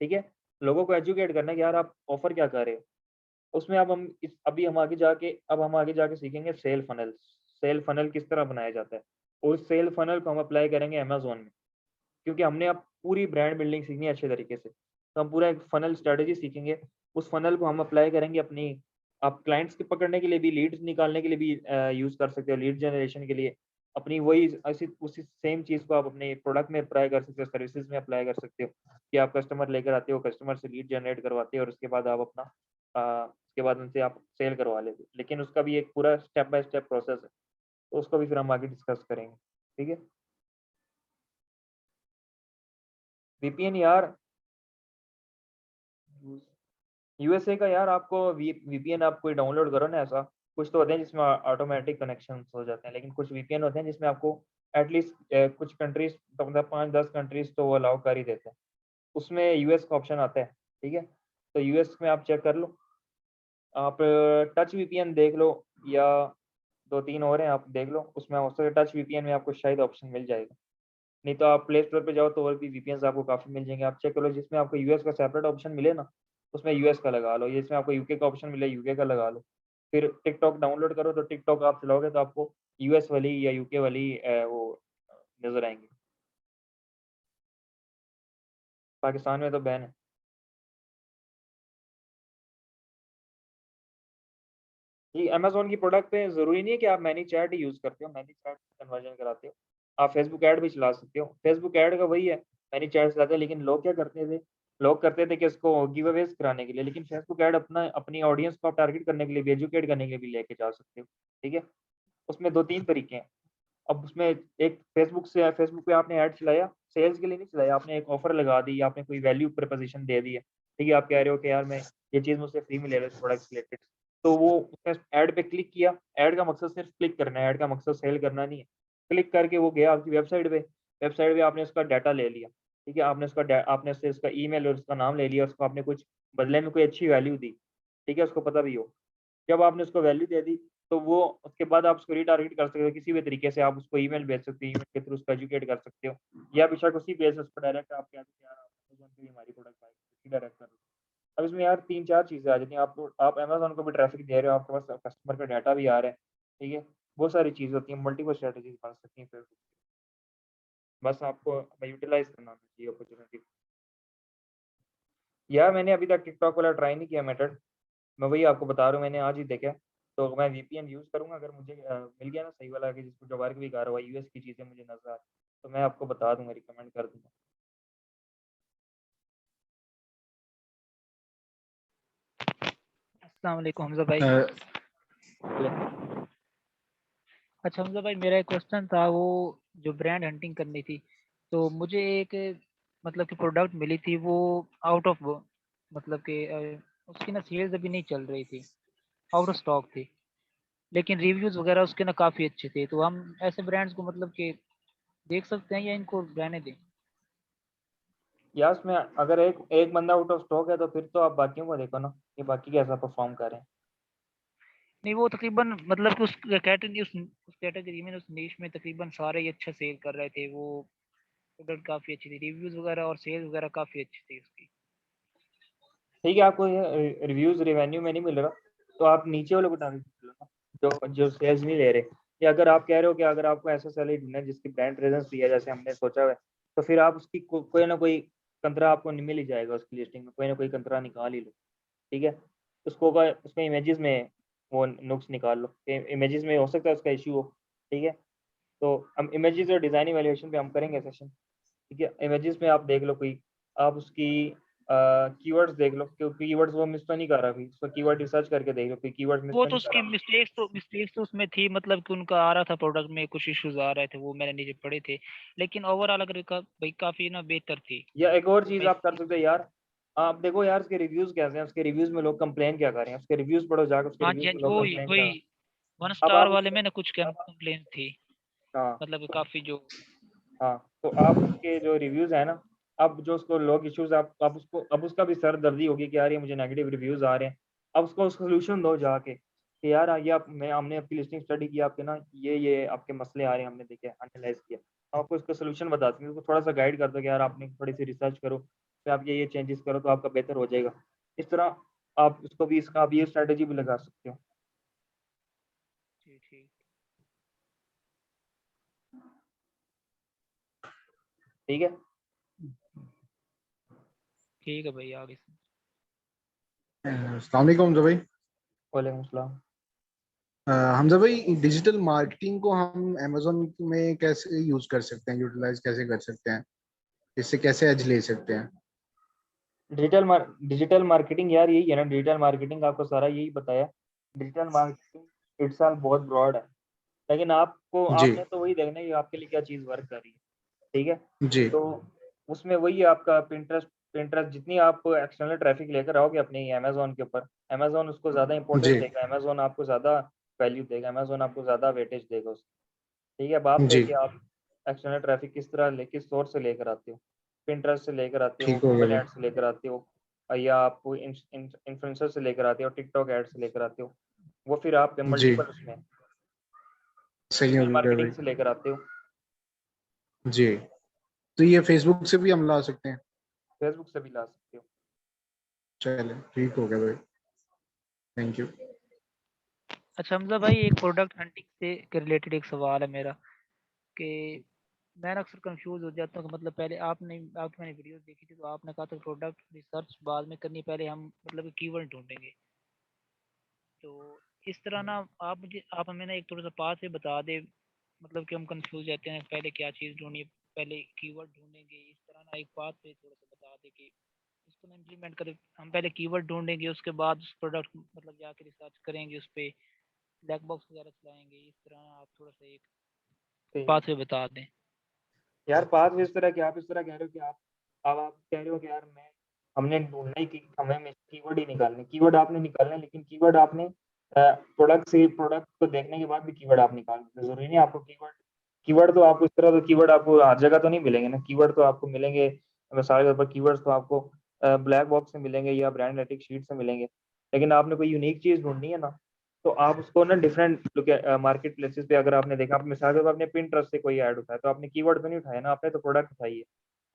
ठीक है? लोगों को एजुकेट करना है कि यार आप ऑफ़र क्या कर रहे हो? उसमें अब हम इस अभी हम आगे जाके सीखेंगे सेल फनल्स। सेल फनल किस तरह बनाया जाता है? और उस सेल फनल को हम अप्लाई करेंगे अमेज़न में, क्योंकि हमने अब पूरी ब्रांड बिल्डिंग सीखनी है अच्छे तरीके से। तो हम पूरा एक फनल स्ट्रैटेजी सीखेंगे, उस फनल को हम अप्लाई करेंगे अपनी आप क्लाइंट्स के पकड़ने के लिए भी, लीड्स निकालने के लिए भी यूज़ कर सकते हो, लीड जनरेशन के लिए। अपनी वही ऐसी उसी सेम चीज़ को आप अपने प्रोडक्ट में अप्लाई कर सकते हो, सर्विसेज़ में अप्लाई कर सकते हो कि आप कस्टमर लेकर आते हो, कस्टमर से लीड जनरेट करवाते हो और उसके बाद आप अपना उसके बाद उनसे आप सेल करवा लेते हो। लेकिन उसका भी एक पूरा स्टेप बाय स्टेप प्रोसेस है, तो उसको भी फिर हम आगे डिस्कस करेंगे, ठीक है? वीपीएन यार यूएसए का यार आपको वीपीएन आप कोई डाउनलोड करो ना ऐसा, कुछ तो होते हैं जिसमें ऑटोमेटिक कनेक्शंस हो जाते हैं, लेकिन कुछ वीपीएन होते हैं जिसमें आपको एटलीस्ट कुछ कंट्रीज़ तो मतलब 5-10 कंट्रीज़ तो वो अलाउ कर ही देते हैं। उसमें यूएस का ऑप्शन आता है, ठीक है? तो यूएस में आप चेक कर लो, आप टच वीपीएन देख लो या 2-3 और हैं आप देख लो, उसमें हो सकता है टच वीपीएन में आपको शायद ऑप्शन मिल जाएगा। नहीं तो आप प्ले स्टोर पे जाओ तो और भी वीपीएन्स आपको काफ़ी मिल जाएँगे। आप चेक कर लो जिसमें आपको यूएस का सेपरेट ऑप्शन मिले ना, उसमें यूएस का लगा लो। जिसमें आपको यूके का ऑप्शन मिले यूके का लगा लो। फिर टिकटॉक डाउनलोड करो तो टिकटॉक आप चलाओगे तो आपको यूएस वाली या यूके वाली वो नज़र आएँगी। पाकिस्तान में तो बैन है। जी, अमेज़न की प्रोडक्ट पे ज़रूरी नहीं है कि आप मैनीचैट ही यूज़ करते हो, मैनीचैट कन्वर्जन कराते हो। आप फेसबुक ऐड भी चला सकते हो। फेसबुक ऐड का वही है, मैनीचैट चलाते हैं, लेकिन लोग क्या करते थे, लोग करते थे कि इसको गिव अवेज़ कराने के लिए, लेकिन फेसबुक ऐड अपनी ऑडियंस को आप टारगेट करने के लिए भी, एजुकेट करने के लिए भी लेके जा सकते हो, ठीक है? उसमें 2-3 तरीके हैं। अब उसमें एक फेसबुक पे आपने ऐड चलाया, सेल्स के लिए नहीं चलाया, आपने एक ऑफ़र लगा दी, आपने कोई वैल्यू प्रपोज़िशन दे दी है, ठीक है? आप कह रहे हो कि यार मैं ये चीज़ मुझसे फ्री में ले रहा हूँ इस प्रोडक्ट से रिलेटेड। तो वो उसने ऐड पे क्लिक किया, ऐड का मकसद सिर्फ़ क्लिक करना है, ऐड का मकसद सेल करना नहीं है। क्लिक करके वो गया आपकी वेबसाइट पे आपने उसका डाटा ले लिया। ठीक है, आपने उससे उसका ईमेल और उसका नाम ले लिया, उसको आपने कुछ बदले में कोई अच्छी वैल्यू दी, ठीक है, उसको पता भी हो। जब आपने उसको वैल्यू दे दी, तो वो उसके बाद आप उसको रीटारगेट कर सकते हो किसी भी तरीके से, आप उसको ईमेल भेज सकते हो, ईमेल के थ्रू उसको एजुकेट कर सकते हो, या बेशक उसी बेसिस पर डायरेक्ट आप कह दो कि यार आप अमेज़न पे भी हमारी प्रोडक्ट बाय डायरेक्ट कर लो। अब इसमें यार 3-4 चीज़ें आ जाती हैं, आप अमेज़न को भी ट्रैफिक दे रहे हो, आपके पास कस्टमर का डाटा भी आ रहा है, ठीक है? बहुत सारी चीज़ होती हैं, मल्टीपल स्ट्रैटेजीज़ बन सकती हैं फिर, बस आपको यूटिलाइज़ करना आना चाहिए अपॉर्चुनिटी। यार मैंने अभी तक टिकटॉक वाला ट्राई नहीं किया मेथड, मैं वही आपको बता रहा हूँ, मैंने आज ही देखा। तो मैं वीपीएन यूज़ करूँगा, अगर मुझे मिल गया ना सही वाला कि जिसको जो वर्क भी कर रहा हो, यूएस की चीज़ें मुझे नज़र आए, तो मैं आपको बता दूँगा, रिकमेंड कर दूँगा। अस्सलाम वालेकुम हमजा भाई। अच्छा हमजा भाई, मेरा एक क्वेश्चन था, वो जो ब्रांड हंटिंग करनी थी, तो मुझे एक मतलब कि प्रोडक्ट मिली थी, वो आउट ऑफ मतलब कि उसकी ना सेल्स अभी नहीं चल रही थी, आउट ऑफ स्टॉक थी, लेकिन रिव्यूज़ वगैरह उसके ना काफ़ी अच्छे थे। तो हम ऐसे ब्रांड्स को मतलब कि देख सकते हैं या इनको रहने दें? या उसमें अगर एक एक बंदा आउट ऑफ स्टॉक है, तो फिर तो आप बाकियों को देखो ना, कि बाकी कैसा परफ़ॉर्म कर रहे हैं। नहीं, वो तकरीबन मतलब कि उस कैटेगरी में, उस नीश में तकरीबन सारे ही अच्छा सेल कर रहे थे। वो प्रोडक्ट काफ़ी अच्छी थी, रिव्यूज़ वगैरह और सेल्स वगैरह काफ़ी अच्छी थी उसकी। ठीक है, आपको ये रिव्यूज़ रेवेन्यू में नहीं मिल रहा, तो आप नीचे वालों को टारगेट कर लो ना, जो जो सेल्स नहीं ले रहे। या अगर आप कह रहे हो कि अगर आपको ऐसा सैलरी ढूँढना है जिसकी ब्रांड प्रेज़ेंस भी है, जैसे हमने सोचा हुआ है, तो फिर आप उसकी कोई ना कोई कंतरा आपको मिल ही जाएगा उसकी लिस्टिंग में, कोई ना कोई कंतरा निकाल ही लो, ठीक है? उसको इमेजेस में वो नुक्स निकाल लो, इमेजेस में हो सकता है उसका इश्यू हो, ठीक है? तो हम इमेजेस और डिज़ाइन इवैल्यूएशन पे हम करेंगे सेशन, ठीक है? इमेजेस में आप देख लो कोई, आप उसकी कीवर्ड्स देख लो, क्योंकि कीवर्ड्स वो मिस तो नहीं कर रहा अभी, उसको कीवर्ड रिसर्च करके देख लो कि कीवर्ड मिस वो तो तो नहीं कर उसकी रहा। मिस्टेक्स तो उसमें थी, मतलब कि उनका आ रहा था प्रोडक्ट में कुछ इश्यूज आ रहे थे, वो मैंने नीचे पढ़े थे, लेकिन ओवरऑल अगर भाई काफ़ी ना बेहतर थी। या एक और चीज़ मैं आप कर सकते हो यार, आप देखो यार उसके रिव्यूज़ कैसे हैं, उसके रिव्यूज़ में लोग कंप्लेन क्या कर रहे हैं, उसके रिव्यूज़ पढ़ो जाके, उसके हाँ जी, रिव्यूज़ हाँ में जी, लोग वही कंप्लेन क्या। वही वन अब स्टार आप वाले उसके में ना कुछ कंप्लेन थी, हाँ, मतलब कि तो काफ़ी जो हाँ, तो आप उसके जो रिव्यूज़ हैं ना, अब जो उसको लोग इश्यूज़ आप उसको, अब उसका भी सरदर्दी होगी कि यार ये मुझे नेगेटिव रिव्यूज़ आ रहे हैं। अब उसको सॉल्यूशन दो जाके कि यार ये आप मैं हमने आपकी लिस्टिंग स्टडी की, आपके ना ये आपके मसले आ रहे हैं, हमने देखे, एनालाइज़ किया। हम आपको इसका सॉल्यूशन बताते हैं, उसको थोड़ा-सा गाइड कर दो कि यार आपने थोड़ी-सी रिसर्च करो, फिर आप ये चेंजेज़ करो तो आपका बेहतर हो जाएगा। इस तरह आप उसको भी इसका आप ये स्ट्रैटेजी भी लगा सकते हो। जी ठीक ठीक है? ठीक है भाई, आगे से। अस्सलाम वालेकुम हमजा भाई। वालेकुम सलाम। हमजा भाई, डिजिटल मार्केटिंग को हम अमेजोन में कैसे यूज कर सकते हैं, यूटिलाइज कैसे कर सकते हैं, इससे कैसे एज ले सकते हैं? डिजिटल मार्केटिंग यार यही है ना, डिजिटल मार्केटिंग आपको सारा यही बताया। डिजिटल मार्केटिंग इटसेल्फ बहुत ब्रॉड है, लेकिन आपको जी आपने तो वही देखना है कि आपके लिए क्या चीज़ वर्क कर रही है, ठीक है? जी तो उसमें वही है आपका पिंटरेस्ट। पिंटरेस्ट जितनी आप एक्सटर्नल ट्रैफिक लेकर आओगे अपने अमेज़न के ऊपर, अमेज़न उसको ज़्यादा इंपॉर्टेंस जी देगा, अमेज़न आपको ज़्यादा वैल्यू देगा, अमेज़न आपको ज़्यादा वेटेज देगा उसकी, ठीक है? अब आप जी, देखिए, आप एक्सटर्नल ट्रैफिक किस सोर्स से लेकर आते हो? पिंटरेस्ट से लेकर आते हो, ठीक हो गया गूगल भाई। एड्स से लेकर आते हो, या आप इन्फ्लुएंसर से लेकर आते हो, टिकटॉक एड्स से लेकर आते हो। वो फिर आप जी, मल्टीपल उसमें सही हो डिजिटल गया भाई। मार्केटिंग से लेकर आते हो, जी, तो ये फेसबुक से भी हम ला सकते हैं? फेसबुक से भी ला सकते हो। चले, ठीक हो गया भाई, थैंक यू। अच्छा हमजा भाई, एक प्रोडक्ट हंटिंग से के रिलेटेड एक सवाल है मेरा, कि मैं ना अक्सर कंफ्यूज हो जाता हूँ कि मतलब पहले आपकी मैंने वीडियोस देखी थी, तो आपने कहा था प्रोडक्ट रिसर्च बाद में करनी, पहले हम मतलब कीवर्ड ढूंढेंगे। तो इस तरह ना आप हमें ना एक थोड़ा सा पाथ वे बता दे, मतलब कि हम कंफ्यूज रहते हैं पहले क्या चीज़ ढूंढनी, पहले कीवर्ड ढूंढेंगे, इस तरह ना एक पाथ वे थोड़ा सा बता दे कि इसको ना इम्प्लीमेंट करें। हम पहले कीवर्ड ढूंढेंगे, उसके बाद उस प्रोडक्ट मतलब जाके रिसर्च करेंगे, उस पर ब्लैक बॉक्स वगैरह चलाएंगे, इस तरह ना आप थोड़ा सा एक ठीक पाथ है वे बता दें। यार, बात इस तरह की, आप इस तरह कह रहे हो कि आप कह रहे हो कि यार मैं हमने ढूंढना ही की, हमें कीवर्ड ही निकालने, कीवर्ड आपने निकालने, लेकिन कीवर्ड आपने प्रोडक्ट को देखने के बाद भी कीवर्ड आप निकाल सकते, जरूरी नहीं आपको कीवर्ड कीवर्ड तो आपको इस तरह, तो कीवर्ड आपको हर जगह तो नहीं मिलेंगे ना, कीवर्ड तो आपको मिलेंगे मिसाल के तौर पर कीवर्ड्स तो आपको ब्लैक बॉक्स से मिलेंगे या ब्रांड एनालिटिक्स शीट से मिलेंगे, लेकिन आपने कोई यूनिक चीज़ ढूंढनी है ना, तो आप उसको ना डिफरेंट मार्केट प्लेसेस पे, अगर आपने देखा, आप मिसाल के तौर पर आपने पिंटरेस्ट से कोई ऐड उठाया, तो आपने कीवर्ड तो नहीं उठाया ना, आपने तो प्रोडक्ट उठाई है।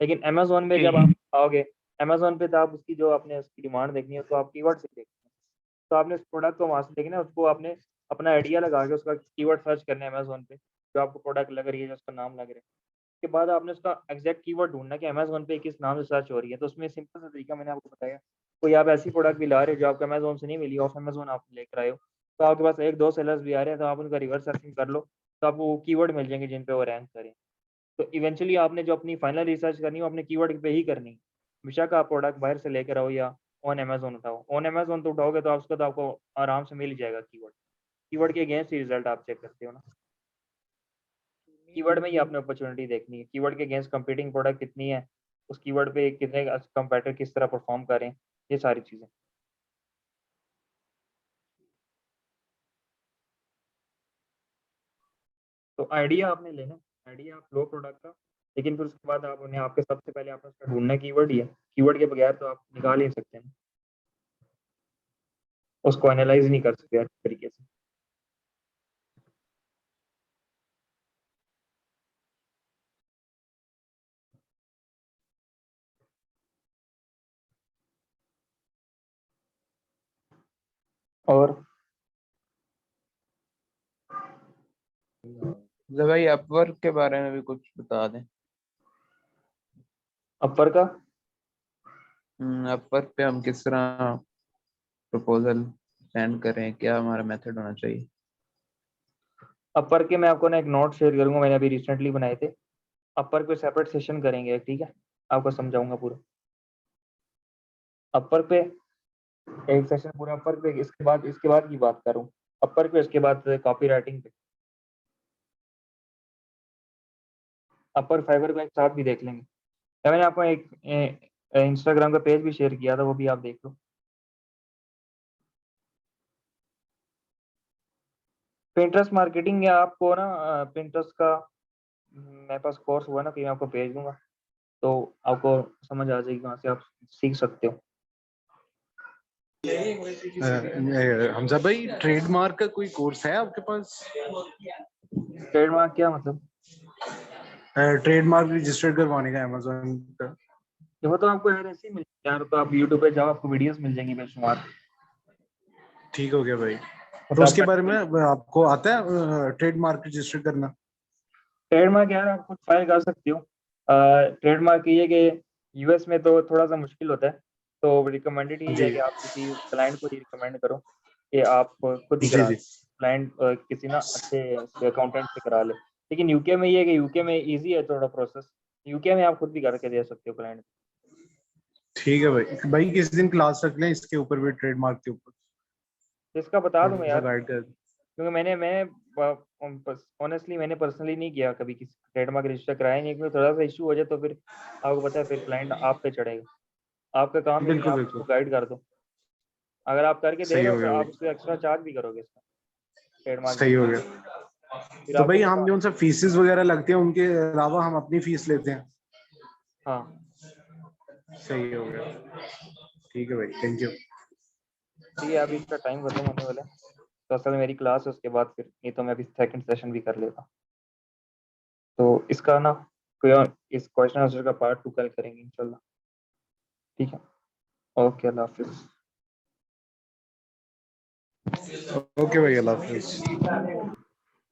लेकिन अमेजोन में जब आप आओगे, अमेजोन पे तो आप उसकी जो आपने उसकी डिमांड देखनी है, तो आप कीवर्ड से देखते हैं, तो आपने उस प्रोडक्ट को वहाँ से देखना है, उसको आपने अपना आइडिया लगा के उसका कीवर्ड सर्च करना है अमेजोन पे, जो आपको प्रोडक्ट लग रही है, जो उसका नाम लग रहा है, उसके बाद आपने उसका एग्जैक्ट कीवर्ड ढूंढना कि अमेजोन पे किस नाम से सर्च हो रही है। तो उसमें सिंपल सा तरीका मैंने आपको बताया, कोई आप ऐसी प्रोडक्ट भी ला रहे हो जो आपको अमेजोन से नहीं मिली, ऑफ अमेजोन आप लेकर आए हो, तो आपके पास एक दो सेलर्स भी आ रहे हैं, तो आप उनका रिवर्स सर्चिंग कर लो, तो आपको वो कीवर्ड मिल जाएंगे जिन पे वो रैंक करें। तो इवेंचुअली आपने जो अपनी फाइनल रिसर्च करनी है वो अपने कीवर्ड पे ही करनी है। बेशक आप प्रोडक्ट बाहर से लेकर आओ या ऑन अमेजोन उठाओ, ऑन अमेजोन तो उठाओगे तो उसका तो आपको आराम से मिल जाएगा कीवर्ड, कीवर्ड के अगेंस्ट ही रिजल्ट आप चेक करते हो ना। कीवर्ड में ही आपने अपॉर्चुनिटी देखनी है, कीवर्ड के अगेंस्ट कंपीटिंग प्रोडक्ट कितनी है, उस कीवर्ड पे कितने कंपेटिटर किस तरह परफॉर्म करें, ये सारी चीजें। तो आइडिया आपने लेना, आइडिया आप लो प्रोडक्ट का, लेकिन फिर उसके बाद आप उन्हें, आपके सबसे पहले आपने उसका ढूंढना कीवर्ड ही है, कीवर्ड के बगैर तो आप निकाल ही नहीं सकते हैं, उसको एनालाइज नहीं कर सकते अच्छे तरीके से। और तो भाई अपवर्क के बारे में भी कुछ बता दें। अपर का अपवर्क पे हम किस तरह प्रपोजल सेंड करें, क्या हमारा मेथड होना चाहिए? अपर के मैं आपको ना एक नोट शेयर करूंगा, मैंने अभी रिसेंटली बनाए थे। अपर पे सेपरेट सेशन करेंगे, ठीक है, आपको समझाऊंगा पूरा अपर पे, एक सेशन पूरा अपर पे, इसके बाद की बात करूं अपर पे, इसके बाद कॉपी राइटिंग पे, अपर फाइबर को एक साथ भी देख लेंगे। या मैंने आपको एक इंस्टाग्राम का पेज भी शेयर किया था, वो भी आप देख लो। पिंटरेस्ट मार्केटिंग, या आपको ना पिंटरेस्ट का मेरे पास कोर्स हुआ ना, कि मैं आपको भेज दूंगा, तो आपको समझ आ जाएगी, वहाँ से आप सीख सकते हो। हमजा भाई, ट्रेडमार्क का कोई कोर्स है आपके पास? ट्रेडमार्क क्या मतलब? ट्रेडमार्क रजिस्टर करवाने का अमेजोन का। ये वो तो आपको यार ऐसे ही मिल यार, तो आप यूट्यूब पे जाओ, आपको वीडियोस मिल जाएंगी बेशुमार। ठीक हो गया भाई। तो तो उसके आप बारे में आपको आता है ट्रेडमार्क रजिस्टर करना? ट्रेडमार्क यार आप खुद फाइल कर सकते हो। ट्रेडमार्क ये है कि यूएस में तो थोड़ा सा मुश्किल होता है, तो रिकमेंडेड यही है जी कि आप किसी क्लाइंट को ही रिकमेंड करो कि आप खुद ही जी करा जी। लें, क्लाइंट किसी ना अच्छे अकाउंटेंट से करा ले। लेकिन यूके में ये है कि यूके में इजी है थोड़ा प्रोसेस, यूके में आप खुद भी करके दे सकते हो क्लाइंट। ठीक है भाई। भाई किस दिन क्लास रख लें इसके ऊपर भी, ट्रेडमार्क के ऊपर तो इसका बता दूंगा थोड़ा सा यार, गाइड कर। क्योंकि मैंने ऑनेस्टली मैंने पर्सनली नहीं किया कभी, किसी ट्रेडमार्क रजिस्टर कराया नहीं, क्योंकि थोड़ा सा इशू हो जाए तो फिर आपको पता है फिर क्लाइंट आप पे चढ़ेगा। आपका काम ही है बिल्कुल आप उसको बिल्कुल। गाइड कर दो, अगर आप करके दे सही रहे हो हो तो गया आप भाई। उसको एक्स्ट्रा चार्ज भी करोगे इसका, ट्रेडमार्क सही हो रजिस्टर, गया। फिर तो आपको भाई हम पता। जो उनसे फीसेस वगैरह लगते हैं उनके अलावा हम अपनी फीस लेते हैं? हाँ सही हो गया। ठीक है भाई, थैंक यू। ठीक है, अभी इसका टाइम खत्म होने वाला है, तो असल में मेरी क्लास है उसके बाद, फिर नहीं तो मैं अभी सेकंड सेशन भी कर लेता। तो इसका ना कोई और इस क्वेश्चन आंसर का पार्ट 2 कल करेंगे इंशाल्लाह। ठीक है, ओके, अल्लाह हाफिज़। ओके भाई, अल्लाह हाफिज।